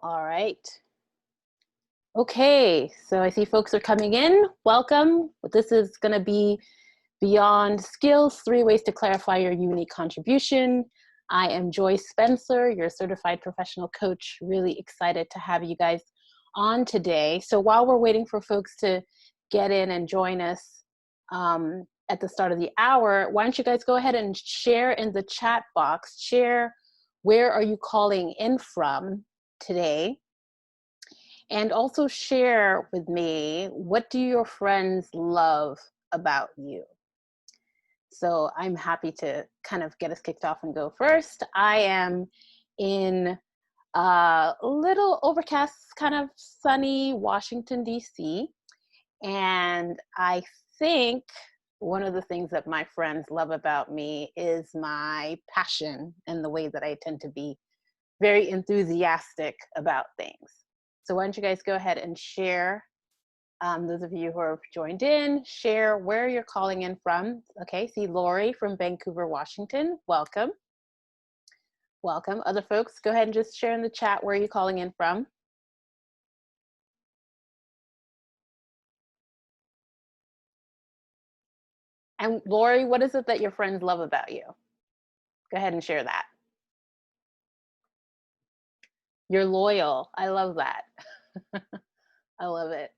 All right. Okay, so I see folks are coming in. Welcome. This is going to be Beyond Skills, 3 Ways to Clarify Your Unique Contribution. I am Joyce Spencer, your certified professional coach. Really excited to have you guys on today. So while we're waiting for folks to get in and join us at the start of the hour, why don't you guys go ahead and share in the chat box, share where are you calling in from today? And also share with me, what do your friends love about you? So I'm happy to kind of get us kicked off and go first. I am in a little overcast, kind of sunny Washington, D.C. And I think one of the things that my friends love about me is my passion and the way that I tend to be very enthusiastic about things. So why don't you guys go ahead and share, those of you who have joined in, share where you're calling in from. Okay, see Lori from Vancouver, Washington. Welcome. Welcome. Other folks, go ahead and just share in the chat where you're calling in from. And Lori, what is it that your friends love about you? Go ahead and share that. You're loyal. I love that. I love it.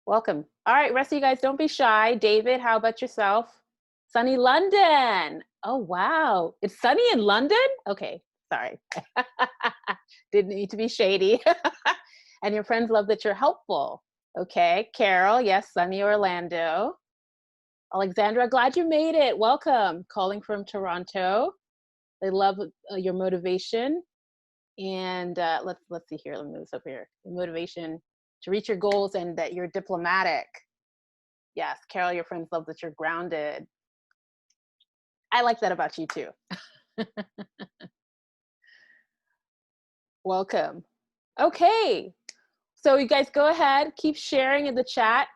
Welcome. All right, rest of you guys, don't be shy. David, how about yourself? Sunny London. Oh, wow. It's sunny in London? Okay, sorry. Didn't need to be shady. And your friends love that you're helpful. Okay, Carol, yes, sunny Orlando. Alexandra, glad you made it. Welcome. Calling from Toronto. They love your motivation. And let's see here. Let me move this up here. Your motivation to reach your goals and that you're diplomatic. Yes, Carol, your friends love that you're grounded. I like that about you too. Welcome. Okay, so you guys go ahead, keep sharing in the chat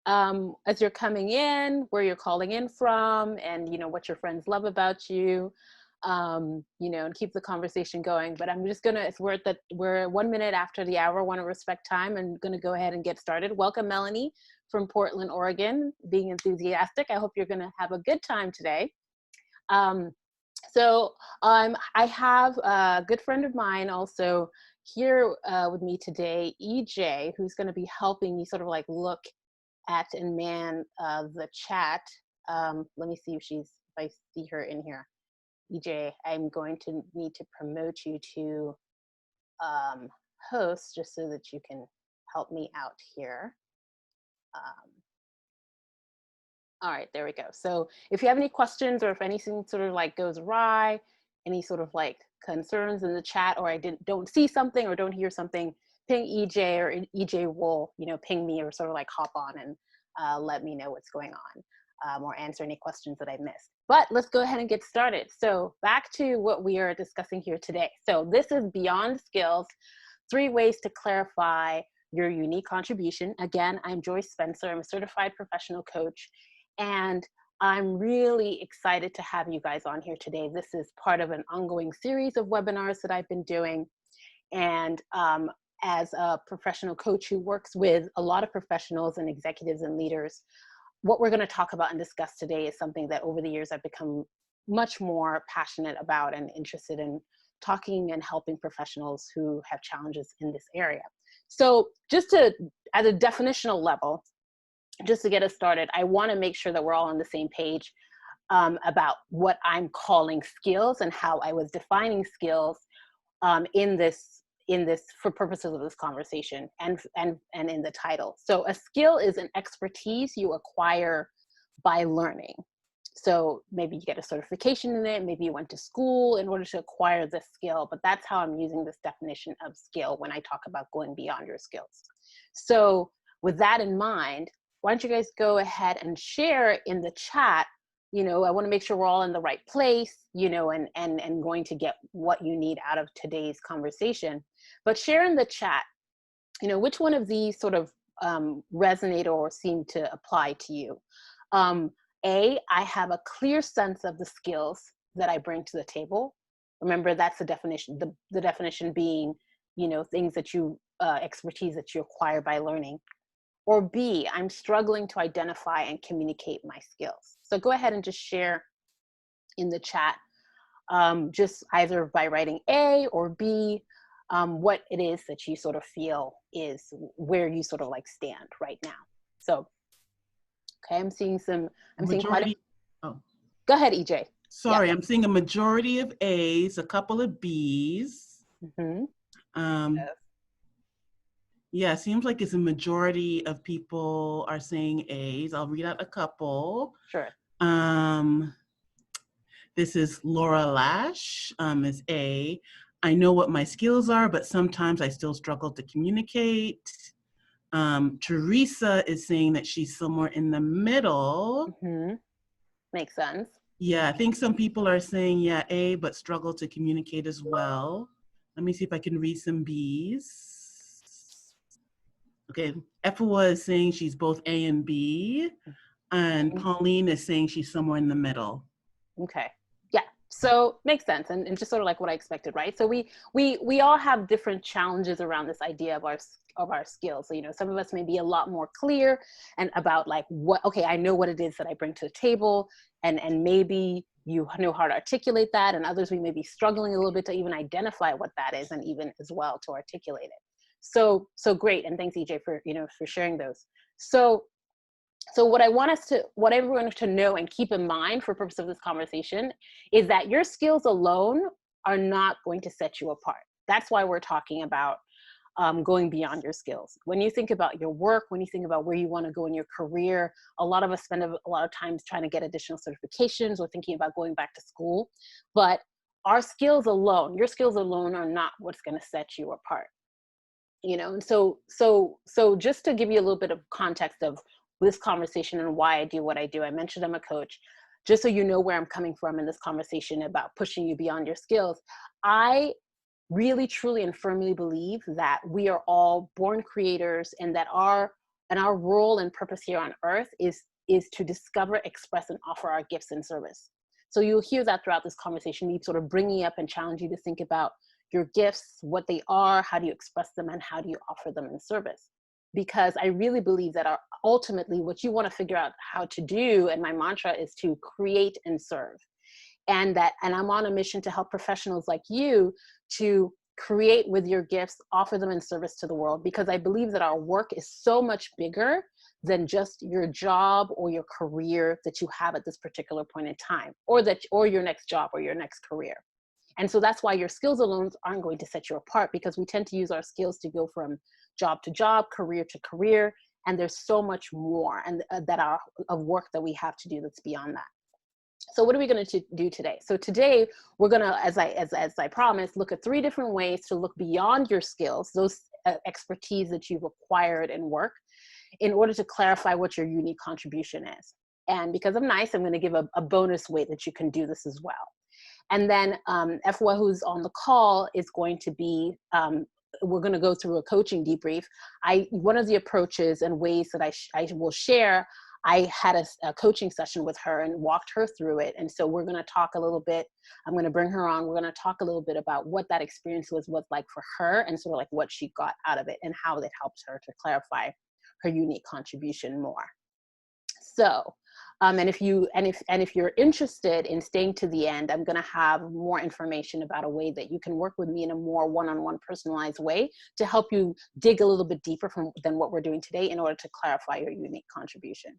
as you're coming in, where you're calling in from, and what your friends love about you. And keep the conversation going. But I'm just gonna, we're 1 minute after the hour, want to respect time and gonna go ahead and get started. Welcome, Melanie from Portland, Oregon, being enthusiastic. I hope you're gonna have a good time today. I have a good friend of mine also here with me today, EJ, who's gonna be helping me sort of like look at and man the chat. Let me see if I see her in here. EJ, I'm going to need to promote you to host just so that you can help me out here. All right, there we go. So if you have any questions or if anything sort of like goes awry, any sort of like concerns in the chat, or I don't see something or don't hear something, ping EJ, or EJ will ping me or sort of like hop on and let me know what's going on, or answer any questions that I missed. But let's go ahead and get started. So back to what we are discussing here today. So this is Beyond Skills, 3 Ways to Clarify Your Unique Contribution. Again, I'm Joyce Spencer. I'm a certified professional coach. And I'm really excited to have you guys on here today. This is part of an ongoing series of webinars that I've been doing. And as a professional coach who works with a lot of professionals and executives and leaders, what we're going to talk about and discuss today is something that over the years I've become much more passionate about and interested in talking and helping professionals who have challenges in this area. So just at a definitional level, just to get us started, I want to make sure that we're all on the same page about what I'm calling skills and how I was defining skills in this for purposes of this conversation and in the title. So a skill is an expertise you acquire by learning. So maybe you get a certification in it, maybe you went to school in order to acquire this skill, but that's how I'm using this definition of skill when I talk about going beyond your skills. So with that in mind, why don't you guys go ahead and share in the chat. I want to make sure we're all in the right place, and going to get what you need out of today's conversation. But share in the chat, which one of these sort of resonate or seem to apply to you. I have a clear sense of the skills that I bring to the table. Remember, that's the definition. The definition being, you know, things that you, expertise that you acquire by learning. Or B, I'm struggling to identify and communicate my skills. So go ahead and just share in the chat, just either by writing A or B, what it is that you sort of feel is where you sort of like stand right now. So, okay, I'm seeing quite a, Majority, oh, go ahead, EJ. sorry, Yep. I'm seeing a majority of A's, a couple of B's. Mm-hmm. Um, yeah, seems like it's a majority of people are saying A's. I'll read out a couple. Sure. This is Laura Lash, is A. I know what my skills are, but sometimes I still struggle to communicate. Teresa is saying that she's somewhere in the middle. Mm-hmm. Makes sense. Yeah, I think some people are saying, yeah, A, but struggle to communicate as well. Let me see if I can read some B's. Okay, Effa is saying she's both A and B, and Pauline is saying she's somewhere in the middle. Okay. Yeah. So makes sense, and just sort of like what I expected, right? So we all have different challenges around this idea of our skills. So, you know, some of us may be a lot more clear and about like what, okay, I know what it is that I bring to the table, and maybe you know how to articulate that, and others we may be struggling a little bit to even identify what that is, and even as well to articulate it. So great, and thanks EJ for, you know, for sharing those. So what what everyone to know and keep in mind for purpose of this conversation is that your skills alone are not going to set you apart. That's why we're talking about going beyond your skills. When you think about your work, when you think about where you want to go in your career, a lot of us spend a lot of times trying to get additional certifications or thinking about going back to school. But our skills alone, your skills alone are not what's going to set you apart. You know, and so just to give you a little bit of context of this conversation and why I do what I do, I mentioned I'm a coach. Just so you know where I'm coming from in this conversation about pushing you beyond your skills, I really truly and firmly believe that we are all born creators, and that our role and purpose here on earth is to discover, express, and offer our gifts and service. So you'll hear that throughout this conversation, me sort of bringing up and challenge you to think about your gifts, what they are, how do you express them, and how do you offer them in service. Because I really believe that ultimately what you want to figure out how to do, and my mantra is to create and serve. And I'm on a mission to help professionals like you to create with your gifts, offer them in service to the world, because I believe that our work is so much bigger than just your job or your career that you have at this particular point in time, or your next job or your next career. And so that's why your skills alone aren't going to set you apart, because we tend to use our skills to go from job to job, career to career, and there's so much more and of work that we have to do that's beyond that. So what are we going to do today? So today we're going to, as I promised, look at 3 different ways to look beyond your skills, those expertise that you've acquired in work, in order to clarify what your unique contribution is. And because I'm nice, I'm going to give a bonus way that you can do this as well. And then Efwa, who's on the call, is going to be, we're going to go through a coaching debrief. One of the approaches and ways that I will share, I had a coaching session with her and walked her through it. And so we're going to talk a little bit, I'm going to bring her on, we're going to talk a little bit about what that experience was like for her, and sort of like what she got out of it and how that helped her to clarify her unique contribution more. So, and if you're interested in staying to the end, I'm going to have more information about a way that you can work with me in a more one-on-one personalized way to help you dig a little bit deeper than what we're doing today in order to clarify your unique contribution.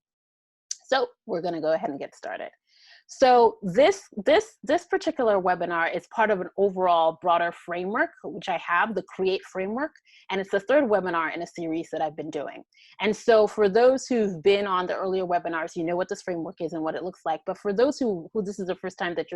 So we're going to go ahead and get started. So this particular webinar is part of an overall broader framework, which I have, the CREATE framework, and it's the 3rd webinar in a series that I've been doing. And so for those who've been on the earlier webinars, you know what this framework is and what it looks like. But for those who this is the first time that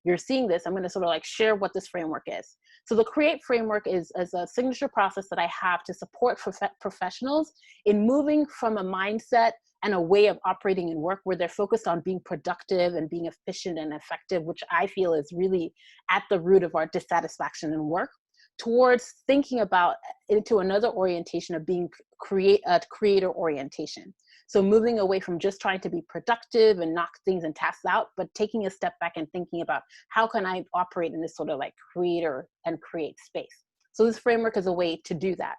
you're seeing this, I'm going to sort of like share what this framework is. So the CREATE framework is a signature process that I have to support professionals in moving from a mindset and a way of operating in work where they're focused on being productive and being efficient and effective, which I feel is really at the root of our dissatisfaction in work, towards thinking about into another orientation of being creator orientation. So moving away from just trying to be productive and knock things and tasks out, but taking a step back and thinking about how can I operate in this sort of like creator and create space. So this framework is a way to do that.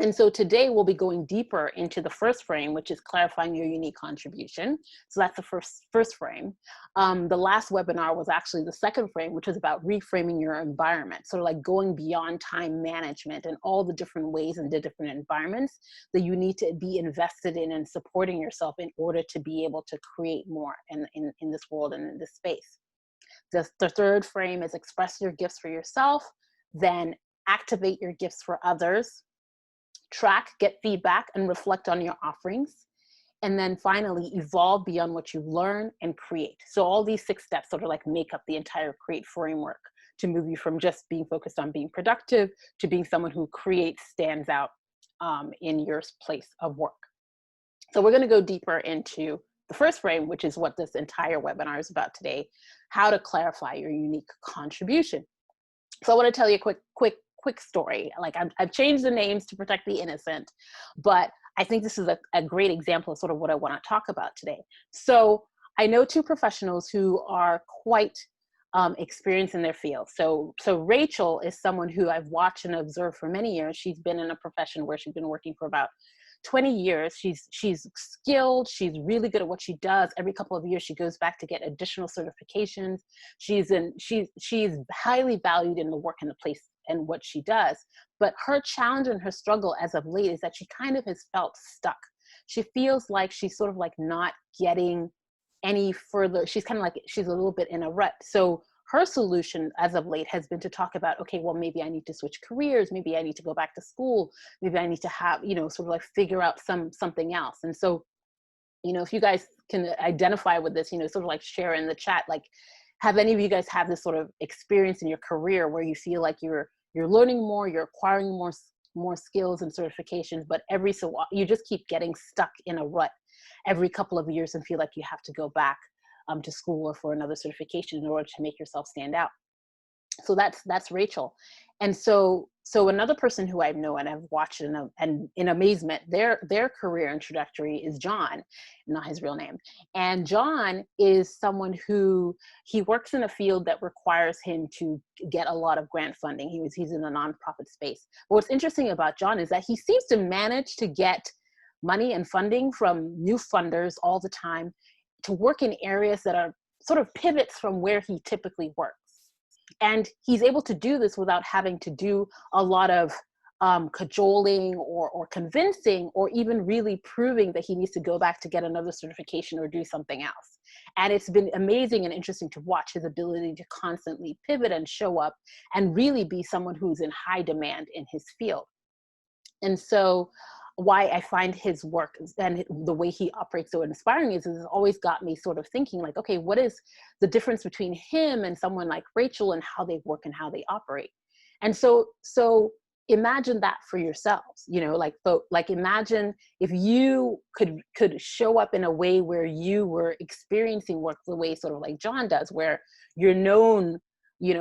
And so today we'll be going deeper into the first frame, which is clarifying your unique contribution. So that's the first frame. The last webinar was actually the second frame, which was about reframing your environment. Sort of like going beyond time management and all the different ways and the different environments that you need to be invested in and supporting yourself in order to be able to create more in this world and in this space. The third frame is express your gifts for yourself, then activate your gifts for others, track, get feedback, and reflect on your offerings. And then finally, evolve beyond what you learn and create. So all these 6 steps sort of like make up the entire create framework to move you from just being focused on being productive to being someone who creates, stands out in your place of work. So we're gonna go deeper into the first frame, which is what this entire webinar is about today, how to clarify your unique contribution. So I wanna tell you a quick story. Like I've changed the names to protect the innocent, but I think this is a great example of sort of what I want to talk about today. So I know 2 professionals who are quite experienced in their field. So Rachel is someone who I've watched and observed for many years. She's been in a profession where she's been working for about 20 years. She's skilled. She's really good at what she does. Every couple of years, she goes back to get additional certifications. She's highly valued in the work and the place and what she does. But her challenge and her struggle as of late is that she kind of has felt stuck. She feels like she's sort of like not getting any further. She's kind of like, she's a little bit in a rut. So her solution as of late has been to talk about, okay, well, maybe I need to switch careers. Maybe I need to go back to school. Maybe I need to have, sort of like figure out something else. And so, if you guys can identify with this, sort of like share in the chat, like, have any of you guys have this sort of experience in your career where you feel like you're learning more, you're acquiring more skills and certifications, but every so often you just keep getting stuck in a rut every couple of years and feel like you have to go back to school or for another certification in order to make yourself stand out. So that's Rachel. And so another person who I know and I've watched and in amazement, their career and trajectory is John, not his real name. And John is someone who, he works in a field that requires him to get a lot of grant funding. He's in the nonprofit space. But what's interesting about John is that he seems to manage to get money and funding from new funders all the time to work in areas that are sort of pivots from where he typically works. And he's able to do this without having to do a lot of cajoling or convincing or even really proving that he needs to go back to get another certification or do something else. And it's been amazing and interesting to watch his ability to constantly pivot and show up and really be someone who's in high demand in his field. And so why I find his work and the way he operates so inspiring is it's always got me sort of thinking like, okay, what is the difference between him and someone like Rachel and how they work and how they operate? And so imagine that for yourselves, like imagine if you could show up in a way where you were experiencing work the way sort of like John does, where you're known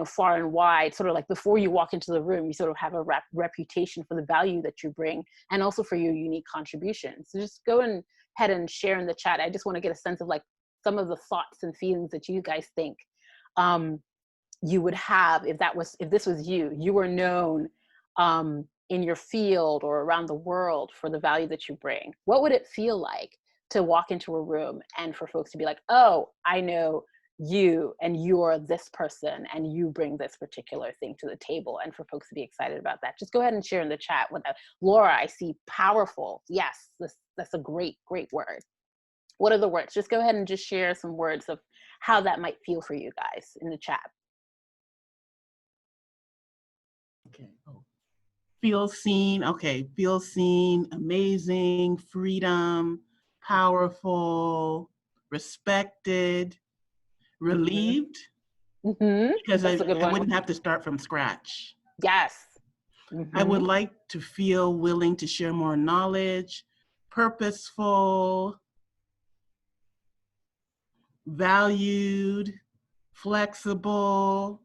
far and wide, sort of like before you walk into the room, you sort of have a reputation for the value that you bring and also for your unique contributions. So just go ahead and share in the chat. I just want to get a sense of like some of the thoughts and feelings that you guys think you would have if this was you were known in your field or around the world for the value that you bring. What would it feel like to walk into a room and for folks to be like, oh, I know you and you're this person and you bring this particular thing to the table, and for folks to be excited about that? Just go ahead and share in the chat. With Laura, I see powerful. Yes, that's a great word. What are the words? Just go ahead and just share some words of how that might feel for you guys in the chat. Okay. Oh. Feel seen. Okay. Feel seen. Amazing. Freedom. Powerful. Respected. Relieved. Mm-hmm. Because I one. wouldn't have to start from scratch. Yes. Mm-hmm. I would like to feel willing to share more knowledge. Purposeful. Valued. Flexible.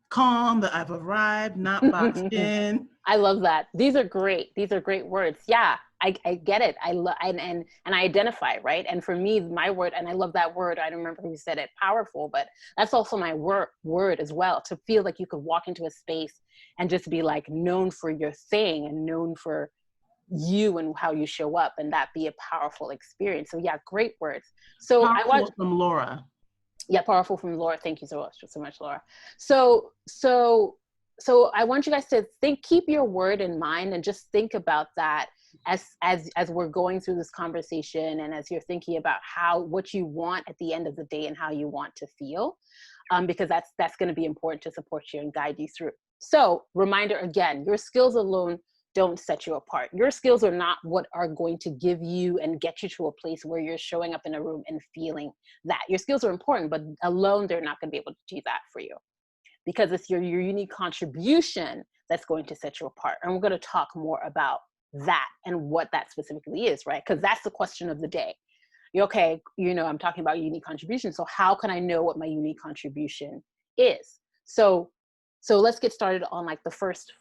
Calm, that I've arrived, not boxed in. I love that. These are great. These are great words. Yeah, I get it. I love, and I identify, right? And for me, my word, and I love that word, I don't remember who said it, powerful, but that's also my word as well, to feel like you could walk into a space and just be like known for your thing and known for you and how you show up, and that be a powerful experience. So yeah, great words. So I want, Powerful from Laura. yeah, powerful from Laura. Thank you so much, Laura. So I want you guys to keep your word in mind, and just think about that as we're going through this conversation, and as you're thinking about what you want at the end of the day and how you want to feel, because that's going to be important to support you and guide you through. So reminder again, your skills alone don't set you apart. Your skills are not what are going to give you and get you to a place where you're showing up in a room and feeling that. Your skills are important, but alone they're not going to be able to do that for you, because it's your unique contribution that's going to set you apart. And we're going to talk more about that and what that specifically is, right? Because that's the question of the day. Okay, I'm talking about unique contribution. So how can I know what my unique contribution is? So let's get started on like the first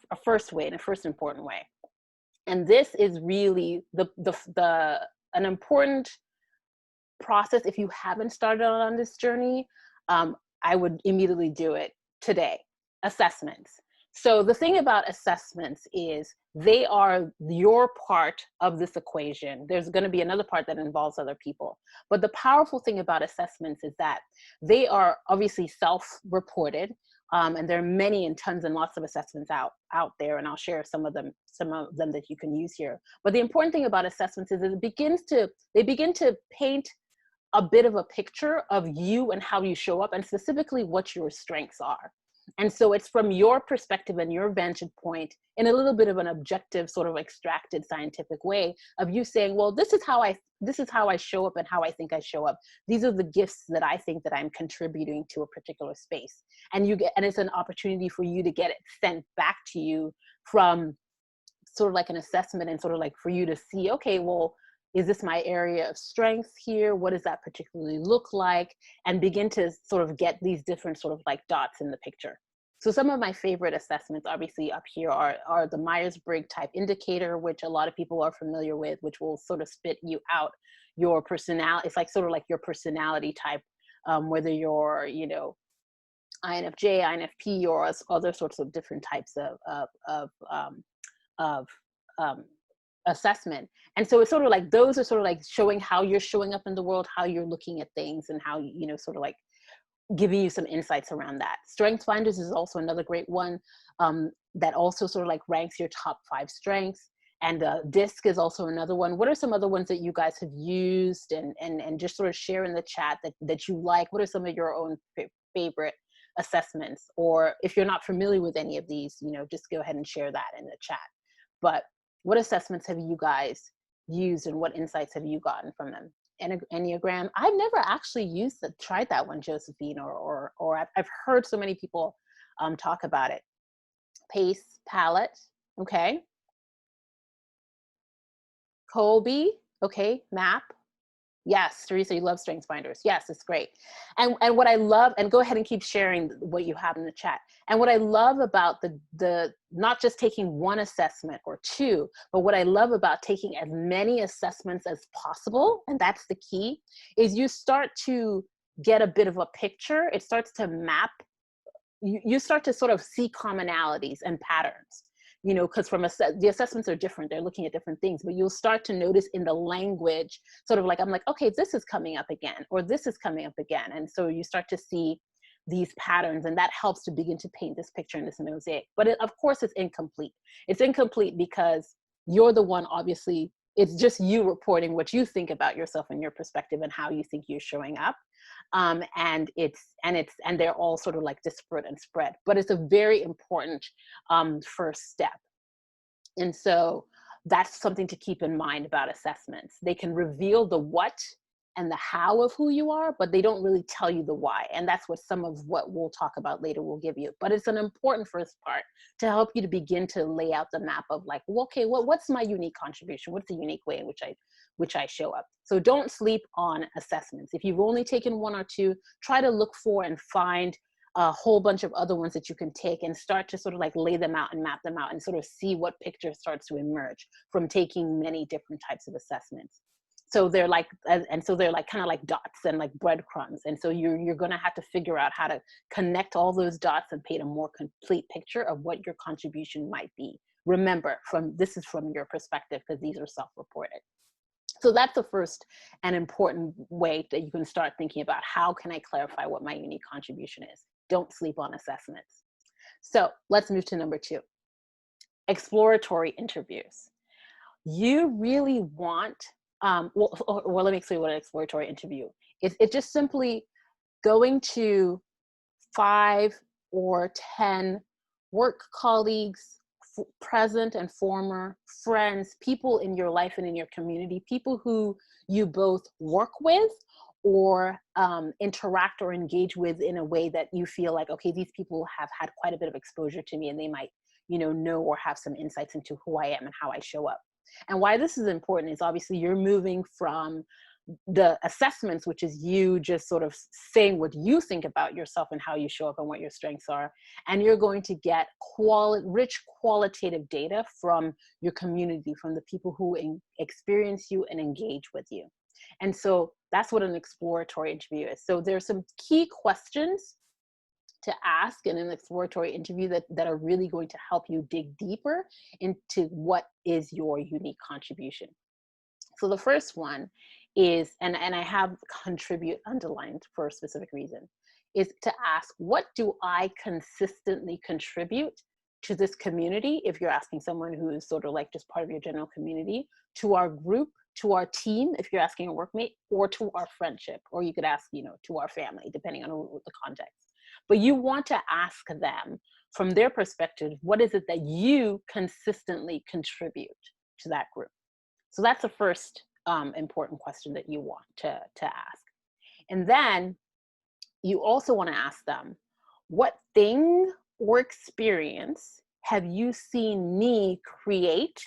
way, and a first important way. And this is really an important process. If you haven't started on this journey, I would immediately do it today. Assessments. So the thing about assessments is they are your part of this equation. There's going to be another part that involves other people. But the powerful thing about assessments is that they are obviously self-reported. And there are many and tons and lots of assessments out there, and I'll share some of them that you can use here. But the important thing about assessments is that they begin to paint a bit of a picture of you and how you show up, and specifically what your strengths are. And so it's from your perspective and your vantage point, in a little bit of an objective, sort of extracted scientific way, of you saying, well, this is how I show up and how I think I show up. These are the gifts that I think that I'm contributing to a particular space. And it's an opportunity for you to get it sent back to you from sort of like an assessment, and sort of like for you to see, okay, well, is this my area of strength here? What does that particularly look like? And begin to sort of get these different sort of like dots in the picture. So some of my favorite assessments obviously up here are the Myers-Briggs type indicator, which a lot of people are familiar with, which will sort of spit you out your personality. It's like sort of like your personality type, whether you're, INFJ, INFP, or other sorts of different types of assessment. And so it's sort of like, those are sort of like showing how you're showing up in the world, how you're looking at things, and how, sort of like giving you some insights around that. Strengths Finders is also another great one, that also sort of like ranks your top 5 strengths. And DISC is also another one. What are some other ones that you guys have used, and just sort of share in the chat that you like? What are some of your own favorite assessments? Or if you're not familiar with any of these, just go ahead and share that in the chat. But what assessments have you guys used, and what insights have you gotten from them? Enneagram. I've never actually tried that one, Josephine, or I've heard so many people talk about it. Pace, palette. Okay. Colby. Okay. Map. Yes, Teresa, you love Strengths Finders. Yes, it's great. And what I love, and go ahead and keep sharing what you have in the chat. And what I love about the not just taking one assessment or two, but what I love about taking as many assessments as possible, and that's the key, is you start to get a bit of a picture. It starts to map. You start to sort of see commonalities and patterns. Because the assessments are different. They're looking at different things, but you'll start to notice in the language, sort of like, I'm like, okay, this is coming up again, or this is coming up again. And so you start to see these patterns, and that helps to begin to paint this picture in this mosaic. But of course, it's incomplete. It's incomplete because you're the one, obviously, it's just you reporting what you think about yourself and your perspective and how you think you're showing up. And they're all sort of like disparate and spread, but it's a very important first step. And so that's something to keep in mind about assessments. They can reveal the what and the how of who you are, but they don't really tell you the why. And that's what some of what we'll talk about later will give you. But it's an important first part to help you to begin to lay out the map of like, well, okay, what's my unique contribution? What's the unique way in which I show up? So don't sleep on assessments. If you've only taken one or two, try to look for and find a whole bunch of other ones that you can take and start to sort of like lay them out and map them out and sort of see what picture starts to emerge from taking many different types of assessments. So they're like, and so they're like kind of like dots and like breadcrumbs. And so you're going to have to figure out how to connect all those dots and paint a more complete picture of what your contribution might be. Remember, this is from your perspective, because these are self-reported. So that's the first and important way that you can start thinking about, how can I clarify what my unique contribution is? Don't sleep on assessments. So let's move to number 2, exploratory interviews. You really want, well, let me explain what an exploratory interview is. It's just simply going to 5 or 10 work colleagues, present and former, friends, people in your life and in your community, people who you both work with or interact or engage with in a way that you feel like, okay, these people have had quite a bit of exposure to me and they might, know or have some insights into who I am and how I show up. And why this is important is obviously you're moving from the assessments, which is you just sort of saying what you think about yourself and how you show up and what your strengths are. And you're going to get rich qualitative data from your community, from the people who experience you and engage with you. And so that's what an exploratory interview is. So there's some key questions to ask in an exploratory interview that are really going to help you dig deeper into what is your unique contribution. So the first one is, and I have contribute underlined for a specific reason, is to ask, what do I consistently contribute to this community? If you're asking someone who is sort of like just part of your general community, to our group, to our team, if you're asking a workmate, or to our friendship, or you could ask, to our family, depending on the context. But you want to ask them from their perspective, what is it that you consistently contribute to that group? So that's the first important question that you want to ask. And then you also want to ask them, what thing or experience have you seen me create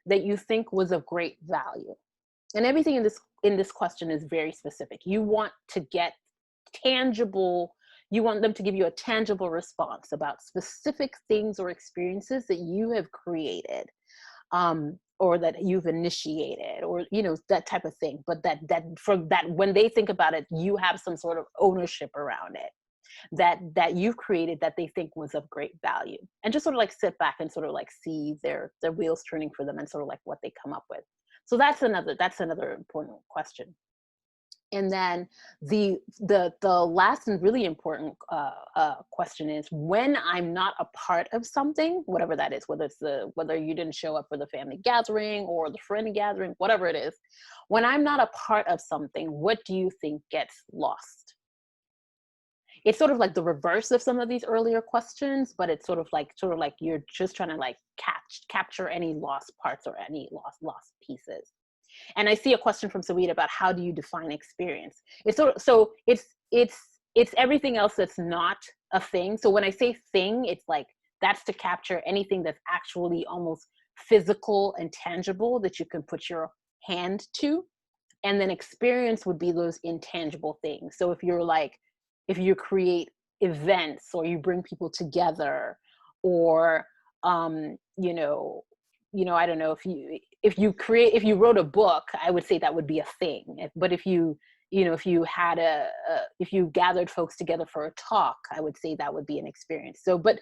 that you think was of great value? And everything in this question is very specific. You want to get tangible, you want them to give you a tangible response about specific things or experiences that you have created, or that you've initiated, or that type of thing. But that when they think about it, you have some sort of ownership around it, that you've created that they think was of great value. And just sort of like sit back and sort of like see their wheels turning for them and sort of like what they come up with. So that's another important question. And then the last and really important question is, when I'm not a part of something, whatever that is, whether you didn't show up for the family gathering or the friend gathering, whatever it is, when I'm not a part of something, what do you think gets lost? It's sort of like the reverse of some of these earlier questions, but it's sort of like you're just trying to like capture any lost parts or any lost pieces. And I see a question from Sawita about, how do you define experience? It's it's everything else that's not a thing. So when I say thing, it's like, that's to capture anything that's actually almost physical and tangible that you can put your hand to. And then experience would be those intangible things. So if you create events, or you bring people together, or I don't know, if you wrote a book, I would say that would be a thing. But if you gathered folks together for a talk, I would say that would be an experience. So, but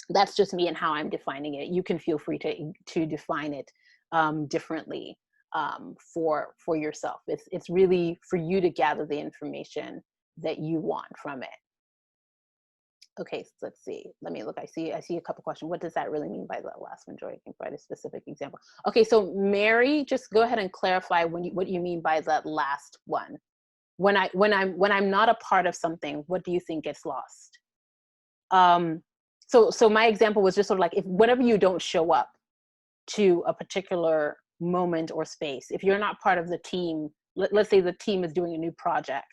that's just me and how I'm defining it. You can feel free to define it differently for yourself. It's really for you to gather the information that you want from it. Okay, so let's see. Let me look. I see a couple questions. What does that really mean by that last one, Joy? I can provide a specific example. Okay, so Mary, just go ahead and clarify what you mean by that last one. When I'm not a part of something, what do you think gets lost? So my example was just sort of like, whenever you don't show up to a particular moment or space, if you're not part of the team, let's say the team is doing a new project,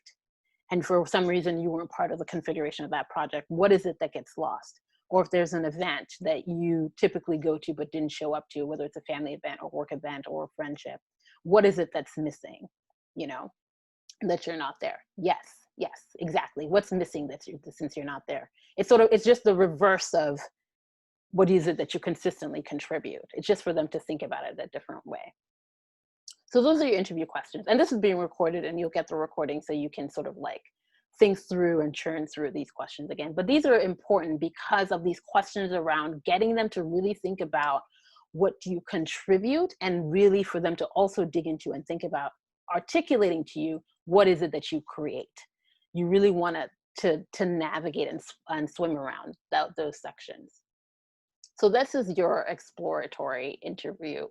and for some reason you weren't part of the configuration of that project, what is it that gets lost? Or if there's an event that you typically go to but didn't show up to, whether it's a family event or work event or a friendship, what is it that's missing, that you're not there? Yes, Yes, exactly. What's missing since you're not there? It's just the reverse of what is it that you consistently contribute. It's just for them to think about it a different way. So those are your interview questions. And this is being recorded and you'll get the recording so you can sort of like think through and churn through these questions again. But these are important because of these questions around getting them to really think about what do you contribute, and really for them to also dig into and think about articulating to you what is it that you create. You really want to navigate and swim around those sections. So this is your exploratory interview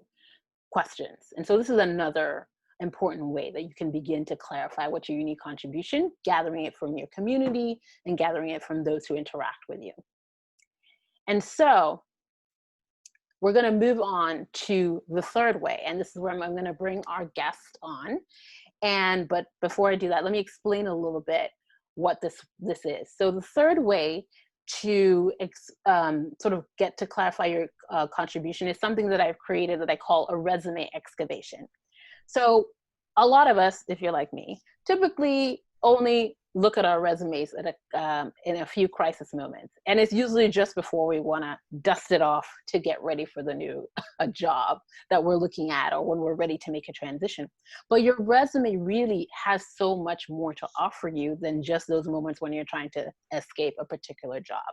questions. And so this is another important way that you can begin to clarify what's your unique contribution, gathering it from your community and gathering it from those who interact with you. And so we're going to move on to the third way. And this is where I'm going to bring our guest on. But before I do that, let me explain a little bit what this is. So the third way to sort of get to clarify your contribution is something that I've created that I call a resume excavation. So a lot of us, if you're like me, typically only look at our resumes at in a few crisis moments. And it's usually just before we want to dust it off to get ready for the new job that we're looking at, or when we're ready to make a transition. But your resume really has so much more to offer you than just those moments when you're trying to escape a particular job.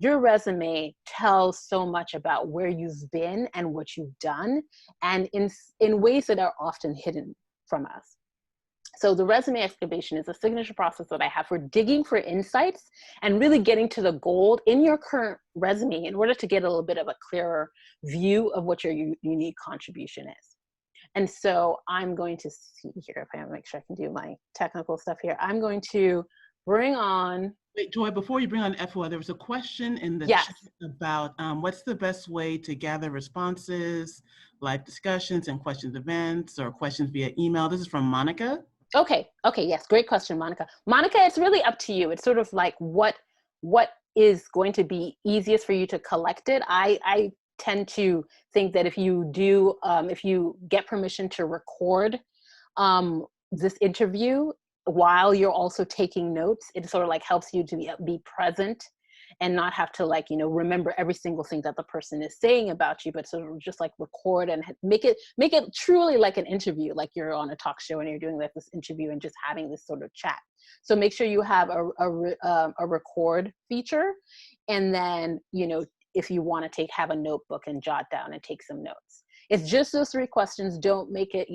Your resume tells so much about where you've been and what you've done, and in ways that are often hidden from us. So the resume excavation is a signature process that I have for digging for insights and really getting to the gold in your current resume in order to get a little bit of a clearer view of what your unique contribution is. And so I'm going to see here, if I make sure I can do my technical stuff here. I'm going to bring on. Wait, Joy, before you bring on FOA, there was a question in the Yes. chat about what's the best way to gather responses, live discussions and questions events, or questions via email. This is from Monica. Okay, yes, great question, Monica. Monica, it's really up to you. It's sort of like what is going to be easiest for you to collect it. I tend to think that if you get permission to record this interview while you're also taking notes, it sort of like helps you to be present and not have to remember every single thing that the person is saying about you, but sort of just like record and make it truly like an interview, like you're on a talk show and you're doing like this interview and just having this sort of chat. So make sure you have a record feature, and then if you want to have a notebook and jot down and take some notes. It's just those 3 questions. Don't make it,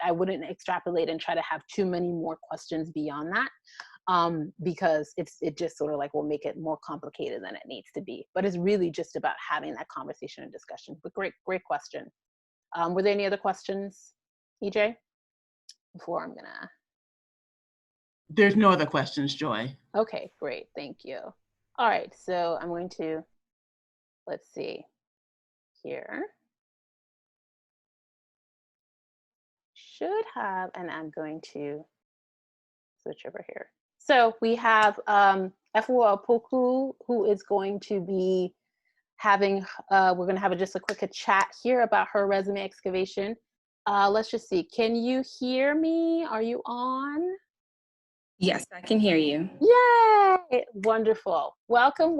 I wouldn't extrapolate and try to have too many more questions beyond that. Because it just sort of like will make it more complicated than it needs to be. But it's really just about having that conversation and discussion. But great question. Were there any other questions, EJ? Before I'm gonna. There's no other questions, Joy. Okay, great, thank you. All right, so I'm going to, let's see here. Should have, and I'm going to switch over here. So we have Efua Opoku, who is going to be having, we're going to have just a quick chat here about her resume excavation. Let's just see. Can you hear me? Are you on? Yes, I can hear you. Yay! Wonderful. Welcome.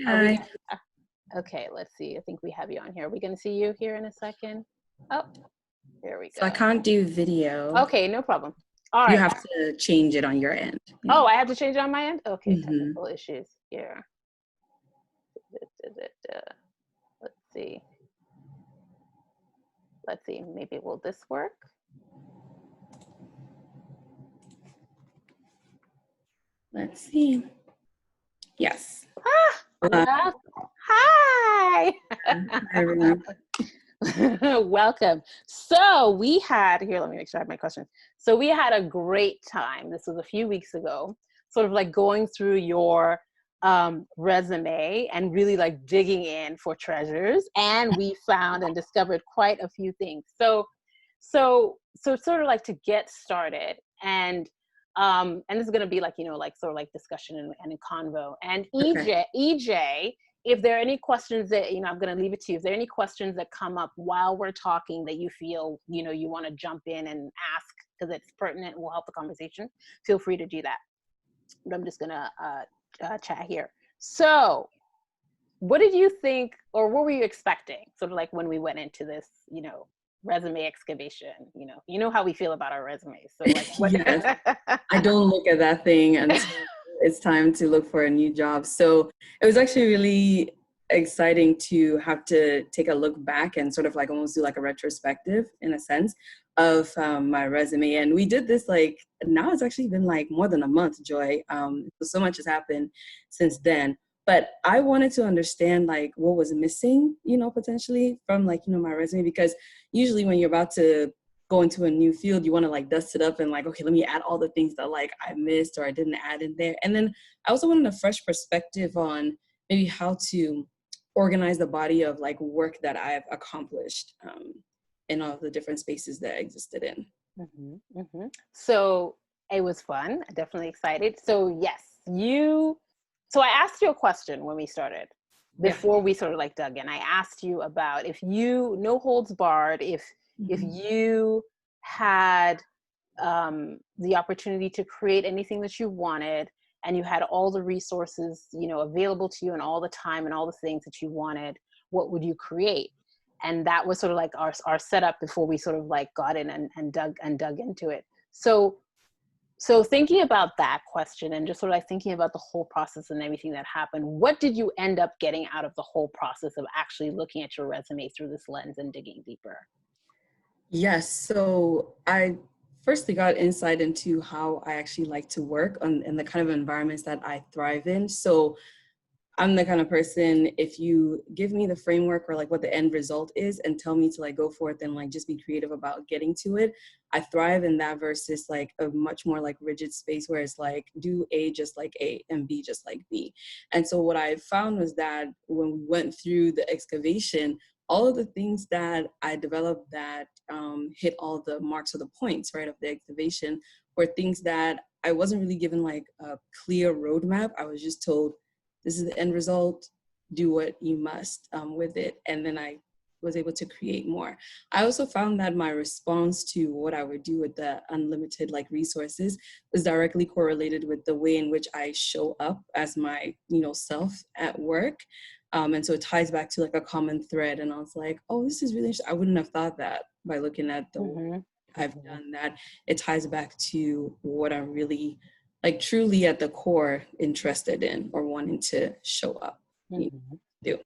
Hi. Okay, let's see. I think we have you on here. Are we going to see you here in a second? Oh, there we go. So I can't do video. Okay, no problem. All right. You have to change it on your end. Oh, I have to change it on my end? Okay, technical issues here. Let's see, maybe will this work? Let's see. Yes. Ah, hi. Hi, everyone. Welcome. So we had, here, let me make sure I have my questions. So we had a great time. This was a few weeks ago, sort of like going through your resume and really like digging in for treasures. And we found and discovered quite a few things. So sort of like to get started, and this is going to be like, like sort of like discussion and a convo. And EJ, if there are any questions that, I'm going to leave it to you. If there are any questions that come up while we're talking that you feel, you want to jump in and ask because it's pertinent and will help the conversation, feel free to do that. But I'm just gonna chat here. So what did you think, or what were you expecting, sort of like when we went into this, resume excavation? You know how we feel about our resumes. So like, what? Yes. I don't look at that thing until it's time to look for a new job. So it was actually really exciting to have to take a look back and sort of like almost do like a retrospective in a sense of my resume. And we did this like, now it's actually been like more than a month, Joy. So much has happened since then. But I wanted to understand like what was missing, potentially from like, my resume, because usually when you're about to go into a new field, you want to like dust it up and like, okay, let me add all the things that like I missed or I didn't add in there. And then I also wanted a fresh perspective on maybe how to organize the body of like work that I've accomplished in all the different spaces that I existed in. Mm-hmm, mm-hmm. So it was fun, definitely excited. So yes, so I asked you a question when we started, before we sort of like dug in. I asked you about if no holds barred, if you had the opportunity to create anything that you wanted, and you had all the resources, available to you, and all the time and all the things that you wanted, what would you create? And that was sort of like our setup before we sort of like got in and dug into it. So thinking about that question and just sort of like thinking about the whole process and everything that happened, what did you end up getting out of the whole process of actually looking at your resume through this lens and digging deeper? Yes. So I firstly got insight into how I actually like to work and the kind of environments that I thrive in. So I'm the kind of person, if you give me the framework or like what the end result is and tell me to like go forth and like just be creative about getting to it, I thrive in that versus like a much more like rigid space where it's like do A just like A and B just like B. And so what I found was that when we went through the excavation, all of the things that I developed that hit all the marks or the points, right, of the excavation were things that I wasn't really given like a clear roadmap. I was just told, this is the end result, do what you must with it. And then I was able to create more. I also found that my response to what I would do with the unlimited like resources was directly correlated with the way in which I show up as my, self at work. And so it ties back to like a common thread. And I was like, oh, this is really interesting. I wouldn't have thought that by looking at the work I've done, that it ties back to what I'm really like truly at the core interested in or wanting to show up do.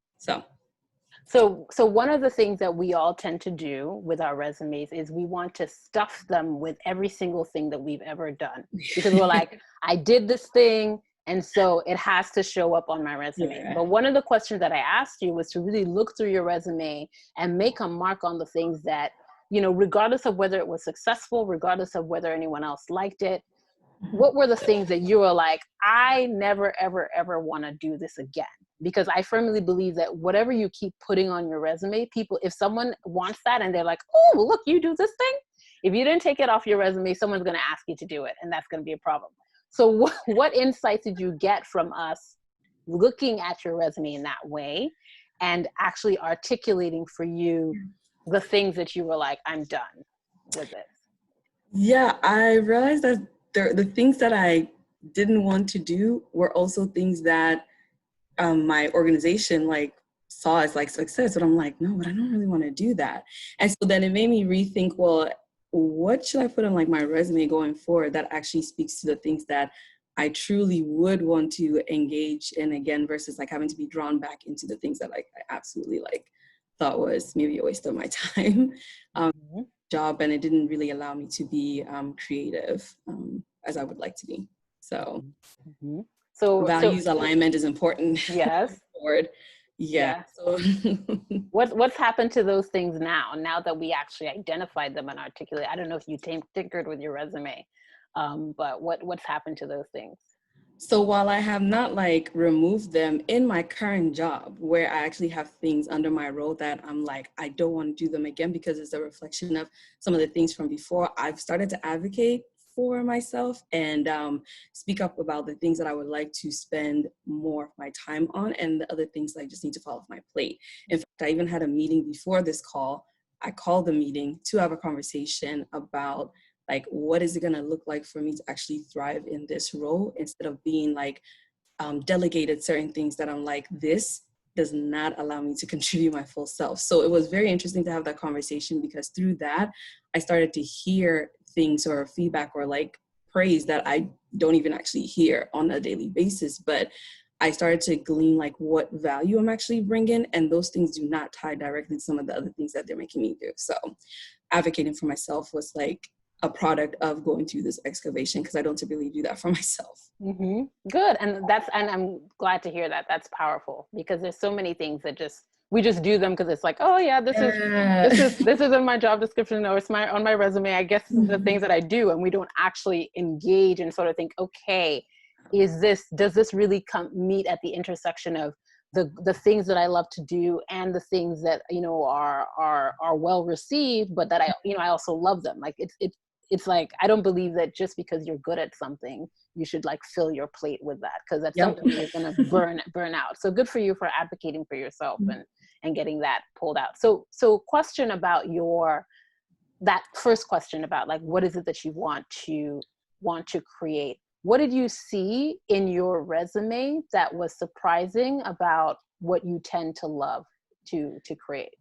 So one of the things that we all tend to do with our resumes is we want to stuff them with every single thing that we've ever done, because we're like, I did this thing, and so it has to show up on my resume. Yeah. But one of the questions that I asked you was to really look through your resume and make a mark on the things that, regardless of whether it was successful, regardless of whether anyone else liked it, what were the things that you were like, I never, ever, ever want to do this again? Because I firmly believe that whatever you keep putting on your resume, people, if someone wants that and they're like, oh, look, you do this thing. If you didn't take it off your resume, someone's going to ask you to do it, and that's going to be a problem. So what insights did you get from us looking at your resume in that way and actually articulating for you the things that you were like, I'm done with this? Yeah, I realized that the things that I didn't want to do were also things that my organization like saw as like success. But I'm like, no, but I don't really want to do that. And so then it made me rethink, well, what should I put on like my resume going forward that actually speaks to the things that I truly would want to engage in again, versus like having to be drawn back into the things that like I absolutely like thought was maybe a waste of my time. Job, and it didn't really allow me to be creative as I would like to be. So, values alignment is important. Yes. Word. Yeah. So what's happened to those things now that we actually identified them and articulated? I don't know if you tinkered with your resume, but what's happened to those things? So while I have not like removed them in my current job, where I actually have things under my role that I'm like, I don't want to do them again because it's a reflection of some of the things from before, I've started to advocate for myself and speak up about the things that I would like to spend more of my time on, and the other things that I just need to fall off my plate. In fact, I even had a meeting before this call. I called the meeting to have a conversation about like, what is it going to look like for me to actually thrive in this role, instead of being like delegated certain things that I'm like, this does not allow me to contribute my full self. So it was very interesting to have that conversation, because through that, I started to hear things or feedback or like praise that I don't even actually hear on a daily basis. But I started to glean like what value I'm actually bringing, and those things do not tie directly to some of the other things that they're making me do. So advocating for myself was like a product of going through this excavation, because I don't typically do that for myself. Mm-hmm. Good. And I'm glad to hear that. That's powerful, because there's so many things that we just do them because it's like, oh yeah, this is in my job description, or it's on my resume. I guess the things that I do, and we don't actually engage and sort of think, okay, does this really meet at the intersection of the things that I love to do and the things that, are well received, but that I also love them. Like it's like, I don't believe that just because you're good at something, you should like fill your plate with that, because at some point you're going to burn out. So good for you for advocating for yourself and getting that pulled out. So question about that first question about like, what is it that you want to create? What did you see in your resume that was surprising about what you tend to love to create?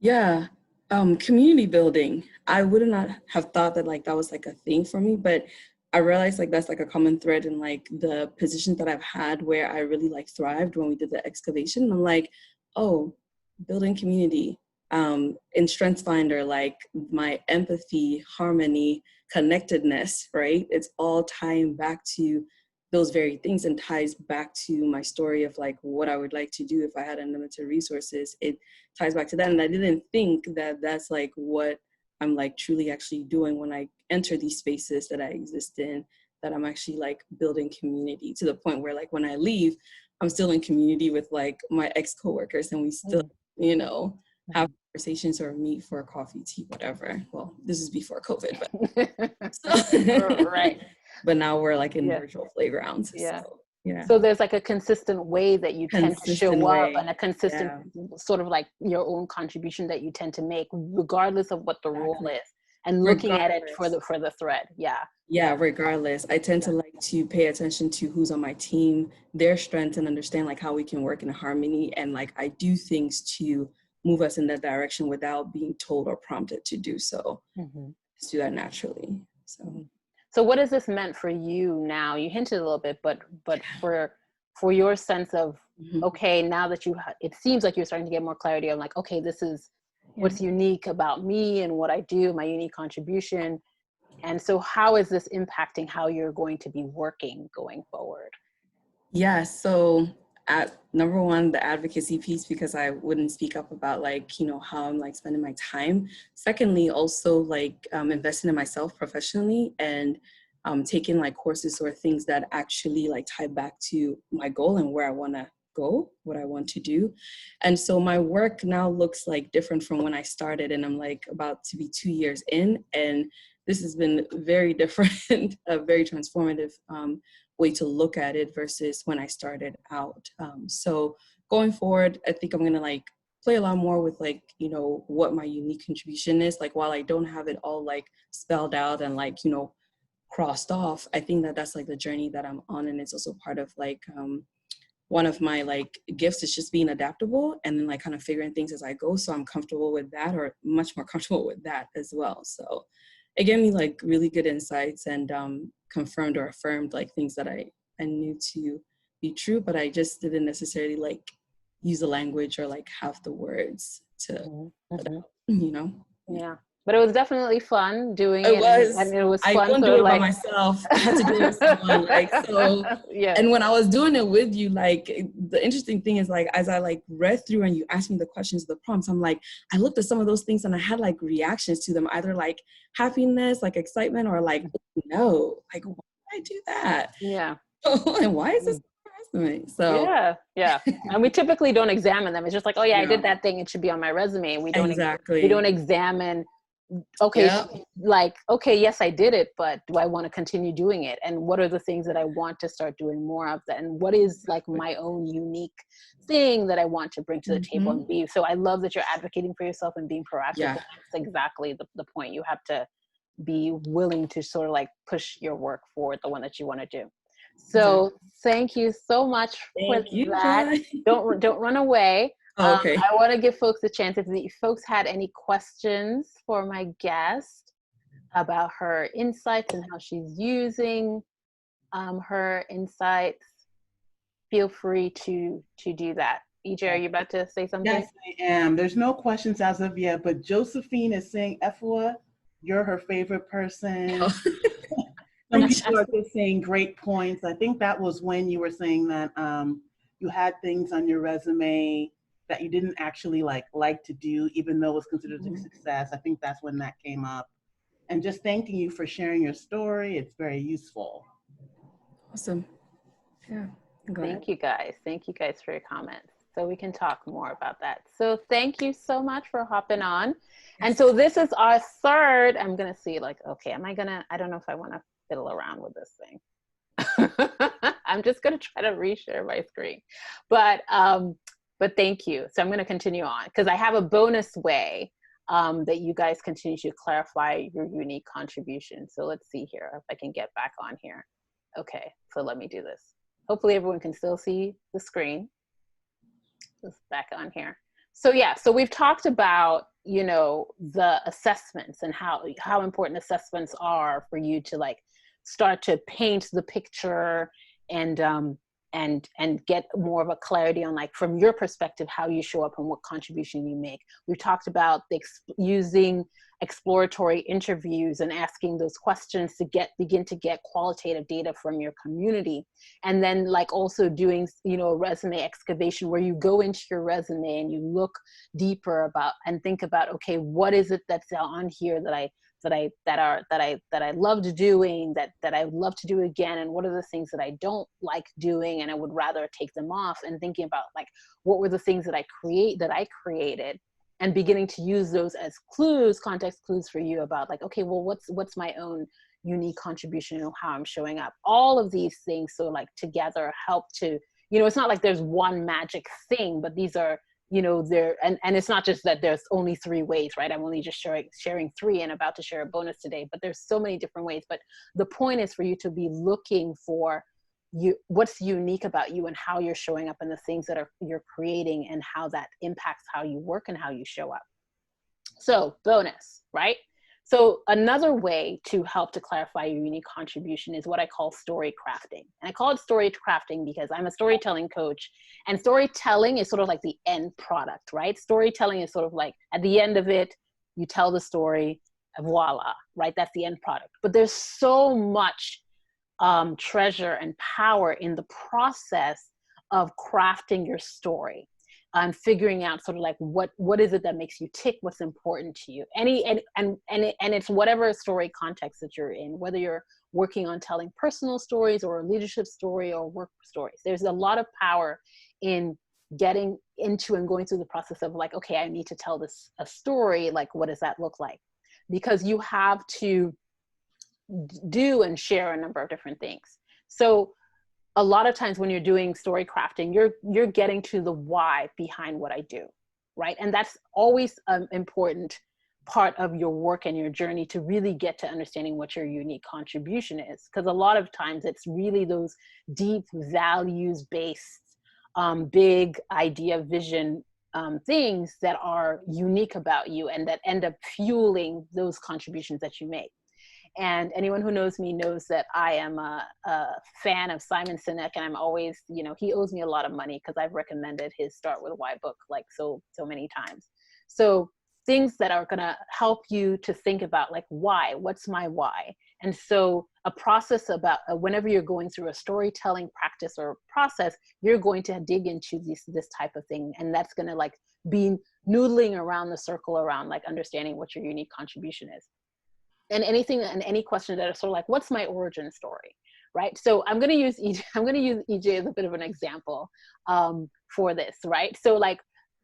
Yeah. Community building. I would not have thought that like that was like a thing for me, but I realized like that's like a common thread in like the positions that I've had where I really like thrived when we did the excavation. I'm like, oh, building community. In StrengthsFinder, like my empathy, harmony, connectedness, right? It's all tying back to those very things, and ties back to my story of like what I would like to do if I had unlimited resources. It ties back to that. And I didn't think that that's like what I'm like truly actually doing when I enter these spaces that I exist in, that I'm actually like building community, to the point where like when I leave, I'm still in community with like my ex-coworkers, and we still, have conversations or meet for coffee, tea, whatever. Well, this is before COVID, but right. But now we're like in virtual playgrounds. Yeah. So, yeah. So there's like a consistent way that you tend to show up, and a consistent sort of like your own contribution that you tend to make, regardless of what the role is, and looking at it for the thread. Yeah. Yeah, regardless. I tend to like to pay attention to who's on my team, their strengths, and understand like how we can work in harmony. And like I do things to move us in that direction without being told or prompted to do so. Just do that naturally. So what has this meant for you now? You hinted a little bit, but for your sense of, okay, now that it seems like you're starting to get more clarity on like, okay, this is what's unique about me and what I do, my unique contribution. And so how is this impacting how you're going to be working going forward? Yeah, so at number one, the advocacy piece, because I wouldn't speak up about like, how I'm like spending my time. Secondly, also like investing in myself professionally, and taking like courses or things that actually like tie back to my goal and where I want to go, what I want to do. And so my work now looks like different from when I started, and I'm like about to be 2 years in, and this has been very different, a very transformative way to look at it versus when I started out. So going forward, I think I'm gonna like play a lot more with like, what my unique contribution is. Like while I don't have it all like spelled out and like, crossed off, I think that that's like the journey that I'm on. And it's also part of like, one of my like gifts is just being adaptable and then like kind of figuring things as I go. So I'm comfortable with that, or much more comfortable with that as well. So it gave me like really good insights, and confirmed or affirmed like things that I knew to be true, but I just didn't necessarily like use the language or like have the words to, Yeah. But it was definitely fun doing it. It was. And it was fun. I couldn't do it by myself. I had to do it with someone. Like, so, yeah. And when I was doing it with you, like, the interesting thing is, like, as I, like, read through and you asked me the questions, the prompts, I'm like, I looked at some of those things and I had, like, reactions to them, either, like, happiness, like, excitement, or, like, no, like, why did I do that? Yeah. And why is this resume? So yeah. And we typically don't examine them. It's just like, oh yeah, I did that thing. It should be on my resume. We don't we don't examine. Okay, like, okay, yes, I did it, but do I want to continue doing it? And what are the things that I want to start doing more of that? And what is like my own unique thing that I want to bring to the table and be? So I love that you're advocating for yourself and being proactive. Yeah. That's exactly the point. You have to be willing to sort of like push your work forward, the one that you want to do. So thank you so much for Thank you, that. Joy. Don't run away. Oh, okay. I want to give folks a chance if the folks had any questions for my guest about her insights and how she's using her insights. Feel free to do that. EJ, are you about to say something? Yes, I am. There's no questions as of yet, but Josephine is saying, Efua, you're her favorite person. Some people are just saying great points. I think that was when you were saying that you had things on your resume that you didn't actually like to do, even though it was considered a success. I think that's when that came up. And just thanking you for sharing your story. It's very useful. Awesome. Yeah. Thank you guys. Thank you guys for your comments. So we can talk more about that. So thank you so much for hopping on. And so this is our third, I'm going to see like, okay, I don't know if I want to fiddle around with this thing. I'm just going to try to reshare my screen, but thank you. So I'm going to continue on because I have a bonus way that you guys continue to clarify your unique contribution. So let's see here if I can get back on here. Okay, so let me do this. Hopefully everyone can still see the screen. Let's back on here. So yeah, so we've talked about, you know, the assessments and how important assessments are for you to like start to paint the picture and get more of a clarity on like from your perspective how you show up and what contribution you make. We've talked about using exploratory interviews and asking those questions to begin to get qualitative data from your community, and then like also doing, you know, a resume excavation where you go into your resume and you look deeper about and think about, okay, what is it that's on here that I loved doing, that I would love to do again, and what are the things that I don't like doing and I would rather take them off, and thinking about like what were the things that I created, and beginning to use those as clues, context clues for you about like, okay, well, what's my own unique contribution and how I'm showing up. All of these things so like together help to, you know, it's not like there's one magic thing, but these are, you know, there, and it's not just that there's only 3 ways, right? I'm only just sharing 3 and about to share a bonus today, but there's so many different ways. But the point is for you to be looking for what's unique about you and how you're showing up and the things that you're creating and how that impacts how you work and how you show up. So bonus, right? So another way to help to clarify your unique contribution is what I call story crafting. And I call it story crafting because I'm a storytelling coach, and storytelling is sort of like the end product, right? Storytelling is sort of like at the end of it, you tell the story, voila, right? That's the end product. But there's so much treasure and power in the process of crafting your story. Figuring out sort of like what is it that makes you tick, what's important to you, and it's whatever story context that you're in, whether you're working on telling personal stories or a leadership story or work stories. There's a lot of power in getting into and going through the process of like, okay, I need to tell a story, like what does that look like? Because you have to do and share a number of different things. So a lot of times when you're doing story crafting, you're getting to the why behind what I do, right? And that's always an important part of your work and your journey to really get to understanding what your unique contribution is. Because a lot of times it's really those deep values-based, big idea, vision things that are unique about you and that end up fueling those contributions that you make. And anyone who knows me knows that I am a fan of Simon Sinek, and I'm always, you know, he owes me a lot of money because I've recommended his Start With Why book like so many times. So things that are going to help you to think about like why, what's my why? And so a process about whenever you're going through a storytelling practice or process, you're going to dig into this type of thing, and that's going to like be noodling around the circle around like understanding what your unique contribution is. And anything and any question that are sort of like, what's my origin story, right? So I'm going to use EJ as a bit of an example for this, right? So like,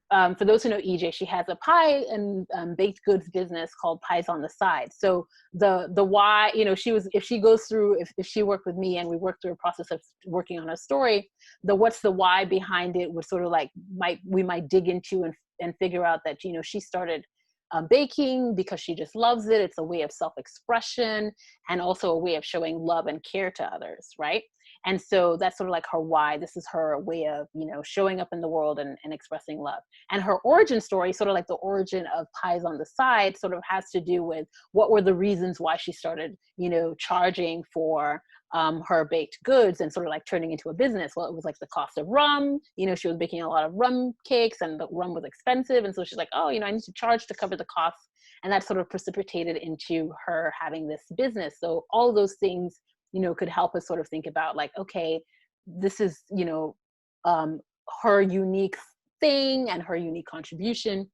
for those who know EJ, she has a pie and baked goods business called Pies on the Side. So the why, you know, if she worked with me and we worked through a process of working on a story, what's the why behind it was sort of like we might dig into and figure out that, you know, she started baking because she just loves it. It's a way of self-expression and also a way of showing love and care to others, right? And so that's sort of like her why. This is her way of, showing up in the world and expressing love. And her origin story, sort of like the origin of Pies on the Side, sort of has to do with what were the reasons why she started, charging for her baked goods and sort of like turning into a business. Well, it was like the cost of rum. She was baking a lot of rum cakes and the rum was expensive. And so she's like, oh, I need to charge to cover the costs. And that sort of precipitated into her having this business. So all those things, could help us sort of think about like, okay, this is, her unique thing and her unique contribution.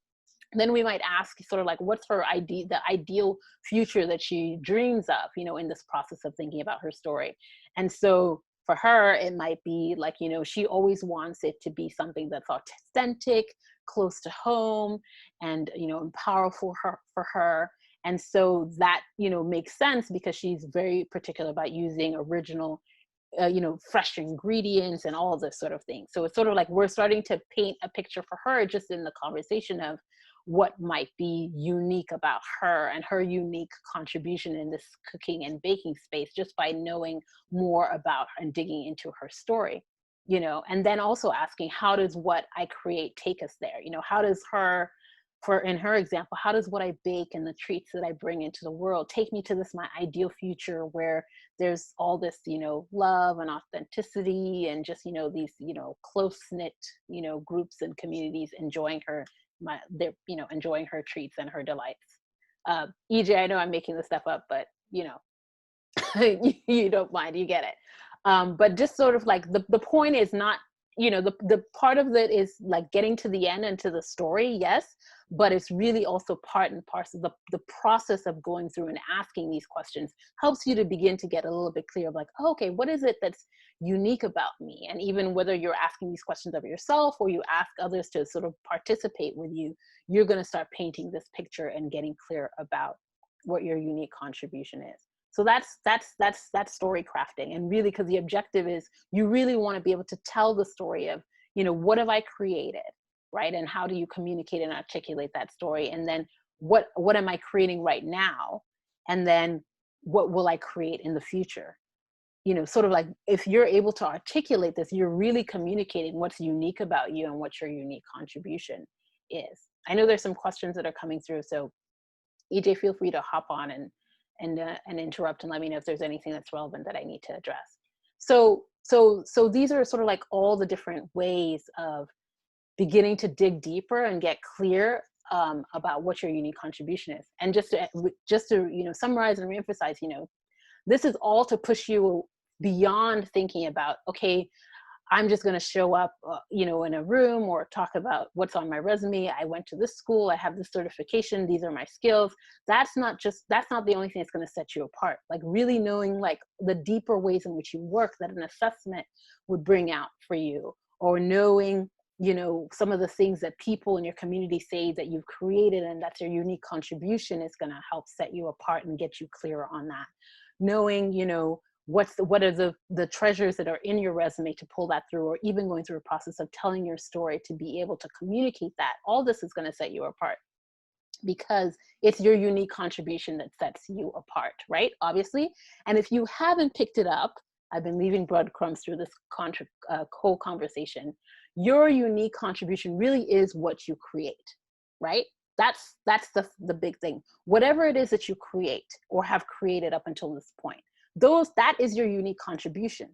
Then we might ask sort of like, what's her the ideal future that she dreams of, in this process of thinking about her story. And so for her, it might be like, she always wants it to be something that's authentic, close to home, and, powerful for her. And so that, makes sense because she's very particular about using original, fresh ingredients and all of this sort of thing. So it's sort of like we're starting to paint a picture for her just in the conversation of what might be unique about her and her unique contribution in this cooking and baking space just by knowing more about her and digging into her story, and then also asking, how does what I create take us there? How does in her example, how does what I bake and the treats that I bring into the world take me to this, my ideal future where there's all this, love and authenticity and just, these, close-knit, groups and communities enjoying enjoying her treats and her delights. EJ, I know I'm making this stuff up, but, you don't mind, you get it. But just sort of like the point is not, the part of it is like getting to the end and to the story, yes, but it's really also part and parcel. The process of going through and asking these questions helps you to begin to get a little bit clear of like, oh, okay, what is it that's unique about me? And even whether you're asking these questions of yourself or you ask others to sort of participate with you, you're going to start painting this picture and getting clear about what your unique contribution is. So that's story crafting. And really, because the objective is you really want to be able to tell the story of, what have I created, right? And how do you communicate and articulate that story? And then what am I creating right now? And then what will I create in the future? Sort of like if you're able to articulate this, you're really communicating what's unique about you and what your unique contribution is. I know there's some questions that are coming through. So EJ, feel free to hop on and interrupt and let me know if there's anything that's relevant that I need to address. So these are sort of like all the different ways of beginning to dig deeper and get clear about what your unique contribution is. And just to summarize and reemphasize, this is all to push you beyond thinking about, okay, I'm just going to show up, in a room or talk about what's on my resume. I went to this school, I have this certification, these are my skills. That's not the only thing that's going to set you apart. Like really knowing like the deeper ways in which you work that an assessment would bring out for you, or knowing, some of the things that people in your community say that you've created and that's your unique contribution is going to help set you apart and get you clearer on that. Knowing, what are the treasures that are in your resume to pull that through, or even going through a process of telling your story to be able to communicate that. All this is going to set you apart because it's your unique contribution that sets you apart, right? Obviously. And if you haven't picked it up, I've been leaving breadcrumbs through this whole conversation. Your unique contribution really is what you create, right? That's the big thing. Whatever it is that you create or have created up until this point, that is your unique contribution.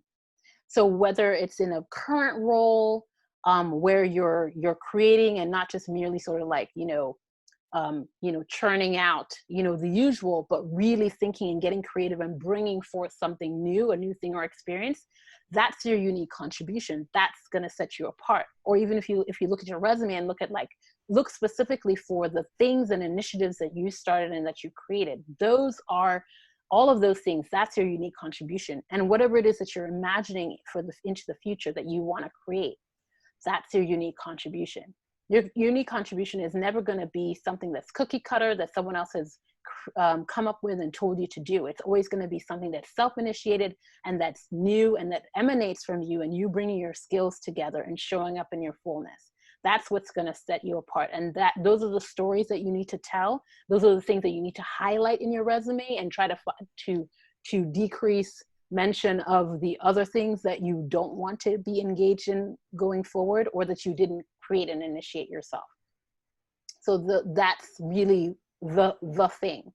So whether it's in a current role where you're creating and not just merely sort of like, churning out, the usual, but really thinking and getting creative and bringing forth something new, a new thing or experience, that's your unique contribution. That's going to set you apart. Or even if you look at your resume and look specifically for the things and initiatives that you started and that you created, those are all of those things. That's your unique contribution. And whatever it is that you're imagining into the future that you want to create, that's your unique contribution. Your unique contribution is never going to be something that's cookie cutter that someone else has come up with and told you to do. It's always going to be something that's self-initiated and that's new and that emanates from you and you bringing your skills together and showing up in your fullness. That's what's going to set you apart. And those are the stories that you need to tell. Those are the things that you need to highlight in your resume, and try to decrease mention of the other things that you don't want to be engaged in going forward, or that you didn't create and initiate yourself. So that's really the thing.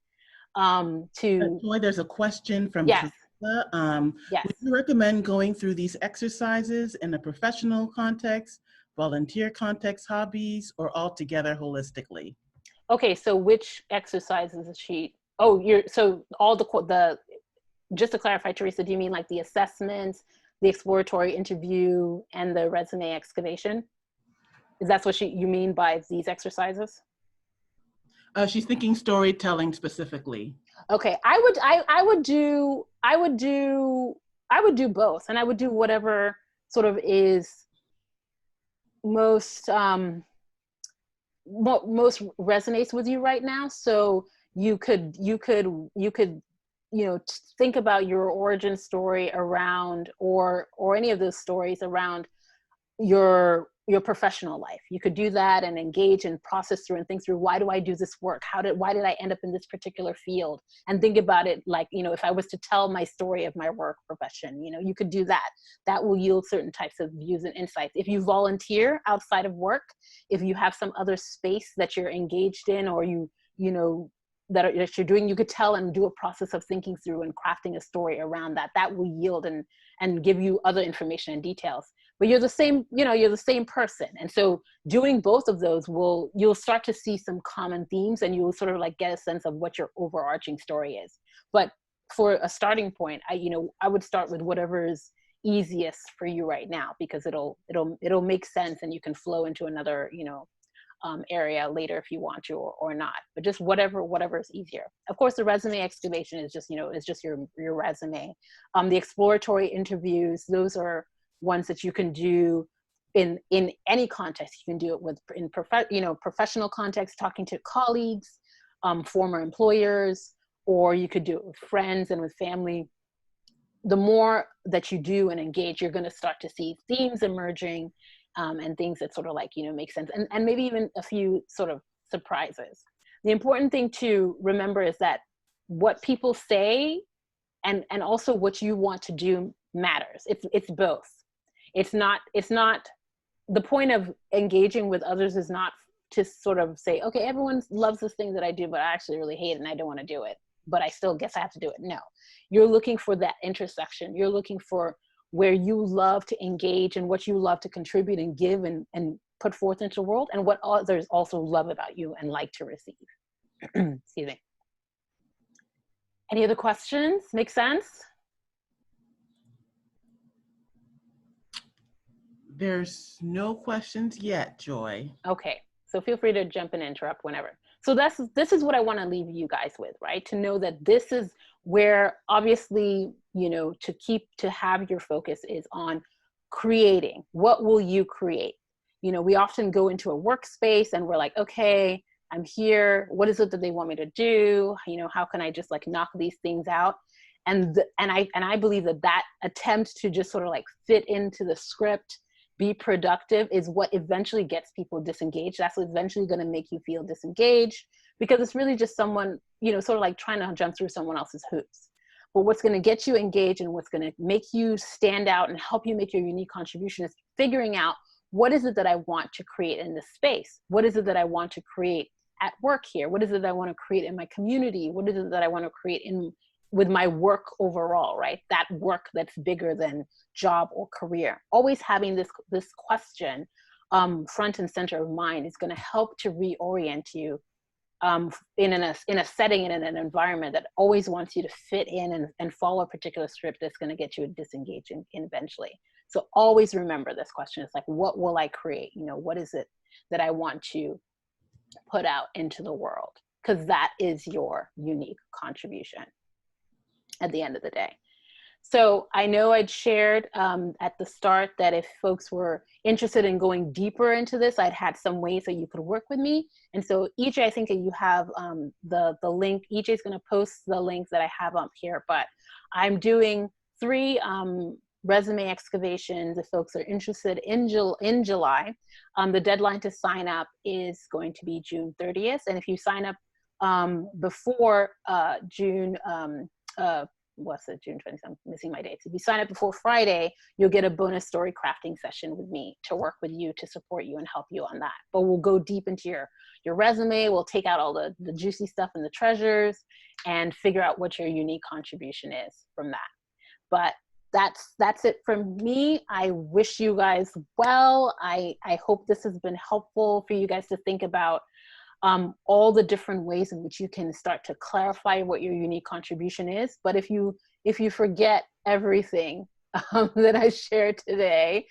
Joy, there's a question from Yes. Teresa. Yes. Would you recommend going through these exercises in a professional context, volunteer context, hobbies, or altogether holistically? Okay, so which exercises is she? Oh, so all the just to clarify, Teresa, do you mean like the assessments, the exploratory interview, and the resume excavation? Is that what you mean by these exercises? She's thinking storytelling specifically. Okay, I would do both, and I would do whatever sort of is most most resonates with you right now. So you could think about your origin story around, or any of those stories around your professional life. You could do that and engage and process through and think through, why do I do this work? Why did I end up in this particular field? And think about it like, if I was to tell my story of my work profession, you could do that. That will yield certain types of views and insights. If you volunteer outside of work, if you have some other space that you're engaged in, or that you're doing, you could tell and do a process of thinking through and crafting a story around that. That will yield and give you other information and details. But you're the same, you're the same person. And so doing both of those you'll start to see some common themes, and you'll sort of like get a sense of what your overarching story is. But for a starting point, I would start with whatever is easiest for you right now, because it'll make sense, and you can flow into another, area later if you want to, or not. But just whatever is easier. Of course, the resume excavation is just, is just your resume. The exploratory interviews, those are ones that you can do in any context. You can do it in professional context, talking to colleagues, former employers, or you could do it with friends and with family. The more that you do and engage, you're going to start to see themes emerging, and things that sort of like, make sense, and maybe even a few sort of surprises. The important thing to remember is that what people say and also what you want to do matters. It's both. It's not the point of engaging with others is not to sort of say, okay, everyone loves this thing that I do, but I actually really hate it and I don't want to do it, but I still guess I have to do it. No, you're looking for that intersection. You're looking for where you love to engage and what you love to contribute and give and put forth into the world, and what others also love about you and like to receive. Excuse me. Any other questions? Make sense? There's no questions yet, Joy. Okay, so feel free to jump in and interrupt whenever. So this is what I want to leave you guys with, right? To know that this is where, obviously, to have your focus is on creating. What will you create? We often go into a workspace and we're like, okay, I'm here. What is it that they want me to do? How can I just like knock these things out? And I believe that attempt to just sort of like fit into the script, be productive, is what eventually gets people disengaged. That's what's eventually going to make you feel disengaged, because it's really just someone, sort of like trying to jump through someone else's hoops. But what's going to get you engaged and what's going to make you stand out and help you make your unique contribution is figuring out, what is it that I want to create in this space? What is it that I want to create at work here? What is it that I want to create in my community? What is it that I want to create with my work overall, right? That work that's bigger than job or career. Always having this question front and center of mind is going to help to reorient you in a setting and in an environment that always wants you to fit in and follow a particular script that's going to get you disengaged eventually. So always remember this question. It's like, what will I create? What is it that I want to put out into the world? Because that is your unique contribution at the end of the day. So I know I'd shared at the start that if folks were interested in going deeper into this, I'd had some ways that you could work with me. And so EJ, I think that you have the link. EJ is going to post the links that I have up here, but I'm doing 3 resume excavations, if folks are interested in July, the deadline to sign up is going to be June 30th. And if you sign up before June, what's it, June 20th, I'm missing my dates. If you sign up before Friday, you'll get a bonus story crafting session with me to work with you, to support you and help you on that. But we'll go deep into your resume. We'll take out all the juicy stuff and the treasures and figure out what your unique contribution is from that. But that's it from me. I wish you guys well. I hope this has been helpful for you guys to think about all the different ways in which you can start to clarify what your unique contribution is. But if you forget everything that I shared today,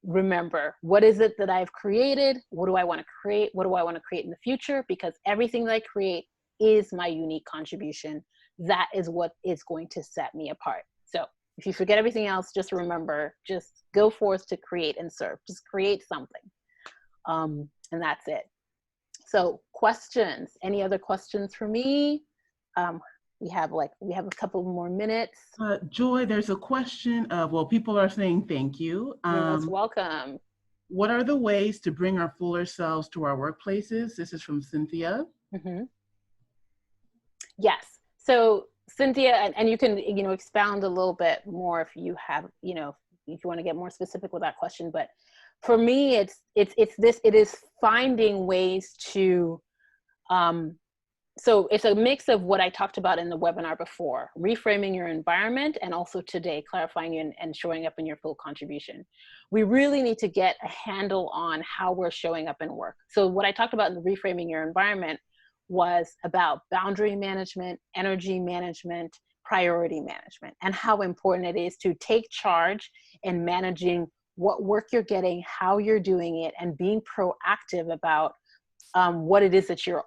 remember, what is it that I've created? What do I want to create? What do I want to create in the future? Because everything that I create is my unique contribution. That is what is going to set me apart. So if you forget everything else, just remember, just go forth to create and serve. Just create something. And that's it. So questions, any other questions for me? We have a couple more minutes. Joy, there's a question of, well, people are saying thank you. You're most welcome. What are the ways to bring our fuller selves to our workplaces? This is from Cynthia. Mm-hmm. Yes. So Cynthia, and you can, expound a little bit more if you have, if you want to get more specific with that question. But for me, it is finding ways to, so it's a mix of what I talked about in the webinar before, reframing your environment, and also today, clarifying and showing up in your full contribution. We really need to get a handle on how we're showing up in work. So what I talked about in the reframing your environment was about boundary management, energy management, priority management, and how important it is to take charge in managing what work you're getting, how you're doing it, and being proactive about what it is that you're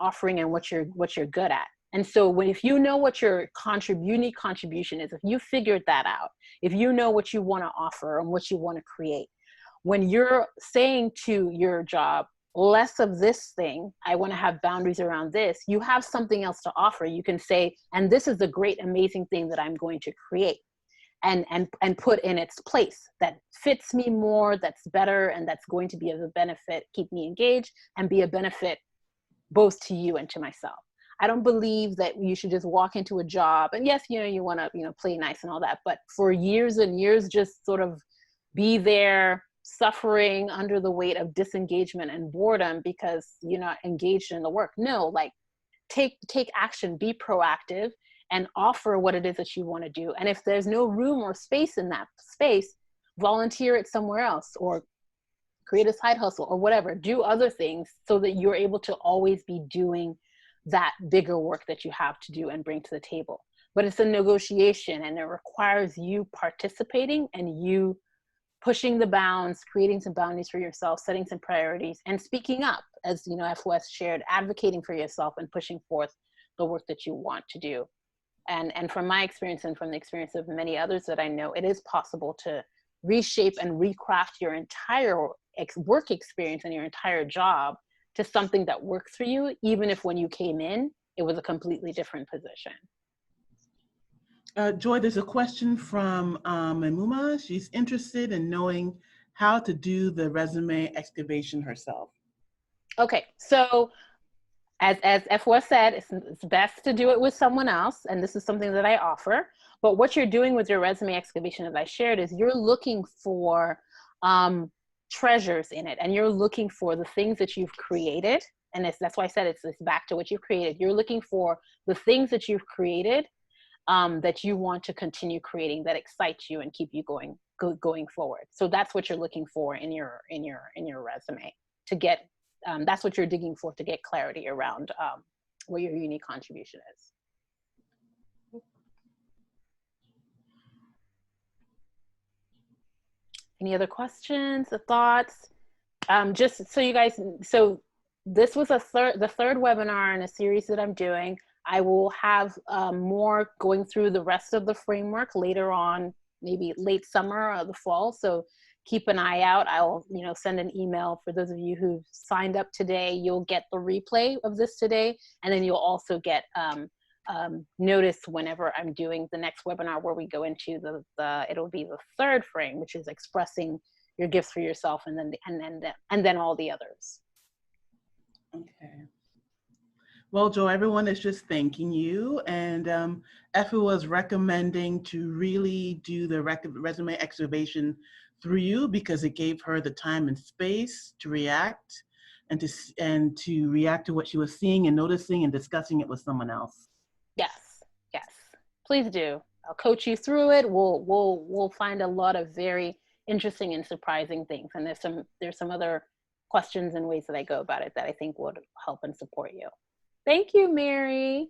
offering and what you're good at. And so if you know what your unique contribution is, if you figured that out, if you know what you want to offer and what you want to create, when you're saying to your job, less of this thing, I want to have boundaries around this, you have something else to offer. You can say, and this is the great, amazing thing that I'm going to create and put in its place that fits me more, that's better, and that's going to be of a benefit, keep me engaged, and be a benefit both to you and to myself. I don't believe that you should just walk into a job and yes, you want to, play nice and all that, but for years and years, just sort of be there suffering under the weight of disengagement and boredom because you're not engaged in the work. No, like take action, be proactive, and offer what it is that you want to do. And if there's no room or space in that space, volunteer it somewhere else or create a side hustle or whatever. Do other things so that you're able to always be doing that bigger work that you have to do and bring to the table. But it's a negotiation, and it requires you participating and you pushing the bounds, creating some boundaries for yourself, setting some priorities, and speaking up, as FOS shared, advocating for yourself and pushing forth the work that you want to do. And from my experience and from the experience of many others that I know, it is possible to reshape and recraft your entire work experience and your entire job to something that works for you, even if when you came in, it was a completely different position. Joy, there's a question from Memuma. She's interested in knowing how to do the resume excavation herself. Okay, so as FOS said, it's best to do it with someone else, and this is something that I offer. But what you're doing with your resume excavation, as I shared, is you're looking for treasures in it, and you're looking for the things that you've created, and that's why I said it's back to what you've created. You're looking for the things that you've created that you want to continue creating, that excite you and keep you going forward. So that's what you're looking for in your resume to get. That's what you're digging for to get clarity around what your unique contribution is. Any other questions or thoughts? Just so you guys, so this was the third webinar in a series that I'm doing. I will have more going through the rest of the framework later on, maybe late summer or the fall. So keep an eye out. I'll send an email for those of you who signed up today. You'll get the replay of this today, and then you'll also get notice whenever I'm doing the next webinar where we go into it'll be the third frame, which is expressing your gifts for yourself, and then all the others. Okay. Well, Joe, everyone is just thanking you, and Effie was recommending to really do the resume excavation through you because it gave her the time and space to react and to react to what she was seeing and noticing and discussing it with someone else. Yes, yes, please do. I'll coach you through it. We'll find a lot of very interesting and surprising things, and there's some other questions and ways that I go about it that I think would help and support you. Thank you, Mary.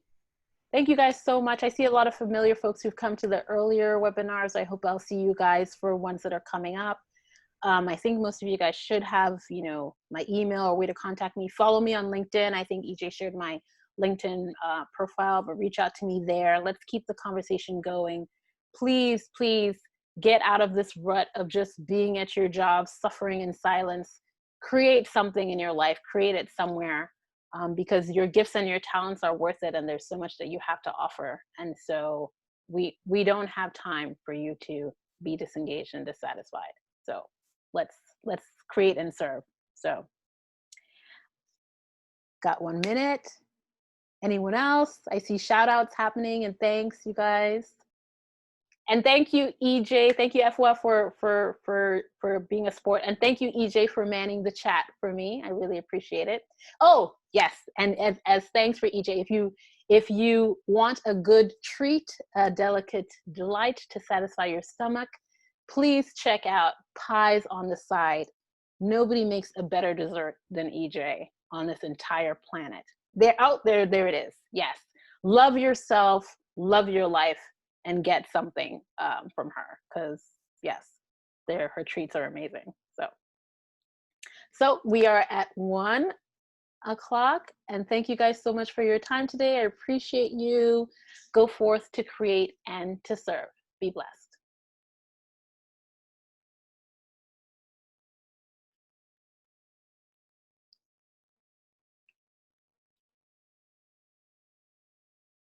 Thank you guys so much. I see a lot of familiar folks who've come to the earlier webinars. I hope I'll see you guys for ones that are coming up. I think most of you guys should have, my email or way to contact me. Follow me on LinkedIn. I think EJ shared my LinkedIn profile, but reach out to me there. Let's keep the conversation going. Please, please get out of this rut of just being at your job, suffering in silence. Create something in your life, create it somewhere, because your gifts and your talents are worth it, and there's so much that you have to offer. And so we don't have time for you to be disengaged and dissatisfied. So let's create and serve. So got 1 minute. Anyone else? I see shout outs happening, and thanks, you guys. And thank you, EJ. Thank you, FOF, for being a sport. And thank you, EJ, for manning the chat for me. I really appreciate it. Oh, yes. And as thanks for EJ, if you want a good treat, a delicate delight to satisfy your stomach, please check out Pies on the Side. Nobody makes a better dessert than EJ on this entire planet. They're out there. There it is. Yes. Love yourself, love your life, and get something from her, because yes, her treats are amazing. So we are at 1 o'clock, and thank you guys so much for your time today. I appreciate you. Go forth to create and to serve. Be blessed.